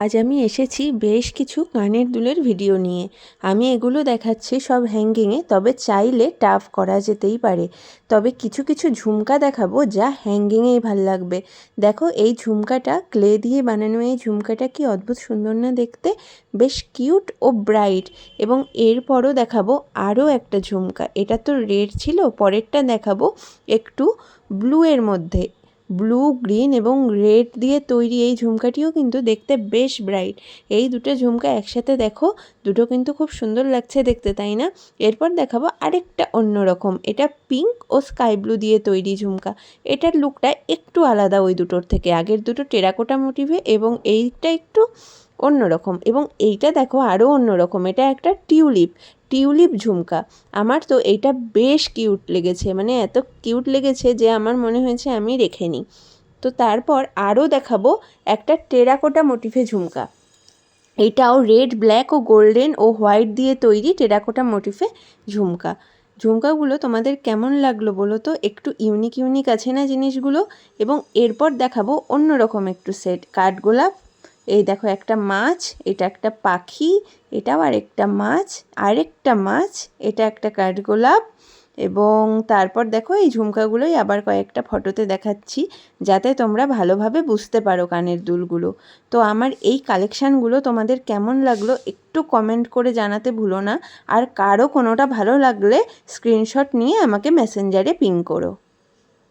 আজ আমি এসেছি বেশ কিছু কানের দুলের ভিডিও নিয়ে। আমি এগুলো দেখাচ্ছি সব হ্যাঙ্গিংয়ে, তবে চাইলে টাফ করা যেতেই পারে। তবে কিছু কিছু ঝুমকা দেখাবো যা হ্যাঙ্গিংয়েই ভাল লাগবে। দেখো এই ঝুমকাটা ক্লে দিয়ে বানানো, এই ঝুমকাটা কি অদ্ভুত সুন্দর না দেখতে, বেশ কিউট ও ব্রাইট। এবং এরপরও দেখাবো আরও একটা ঝুমকা, এটা তো রেড ছিল, পরেরটা দেখাবো একটু ব্লু এর মধ্যে। ব্লু, গ্রিন এবং রেড দিয়ে তৈরি এই ঝুমকাটিও কিন্তু দেখতে বেশ ব্রাইট। এই দুটো ঝুমকা একসাথে দেখো, দুটো কিন্তু খুব সুন্দর লাগছে দেখতে, তাই না? এরপর দেখাবো আরেকটা অন্যরকম, এটা পিঙ্ক ও স্কাই ব্লু দিয়ে তৈরি ঝুমকা। এটার লুকটা একটু আলাদা ওই দুটোর থেকে, আগের দুটো টেরাকোটা মোটিভে এবং এইটা একটু অন্যরকম। এবং এইটা দেখো আরও অন্যরকম, এটা একটা টিউলিপ ঝুমকা। আমার তো এইটা বেশ কিউট লেগেছে, মানে এত কিউট লেগেছে যে আমার মনে হয়েছে আমি রেখে নিই। তো তারপর আরও দেখাবো একটা টেরাকোটা মোটিফে ঝুমকা। এটাও রেড, ব্ল্যাক ও গোল্ডেন ও হোয়াইট দিয়ে তৈরি টেরাকোটা মোটিফে ঝুমকা। ঝুমকাগুলো তোমাদের কেমন লাগলো বলো তো? একটু ইউনিক আছে না জিনিসগুলো? এবং এরপর দেখাবো অন্যরকম একটু সেট, কাঠগোলাপ। এই দেখো একটা মাছ, এটা একটা পাখি, এটাও আরেকটা মাছ, এটা একটা কাঠগোলাপ। এবং তারপর দেখো এই ঝুমকাগুলোই আবার কয়েকটা ফটোতে দেখাচ্ছি, যাতে তোমরা ভালোভাবে বুঝতে পারো কানের দুলগুলো। তো আমার এই কালেকশানগুলো তোমাদের কেমন লাগলো একটু কমেন্ট করে জানাতে ভুলো না। আর কারো কোনোটা ভালো লাগলে স্ক্রিনশট নিয়ে আমাকে মেসেঞ্জারে পিং করো।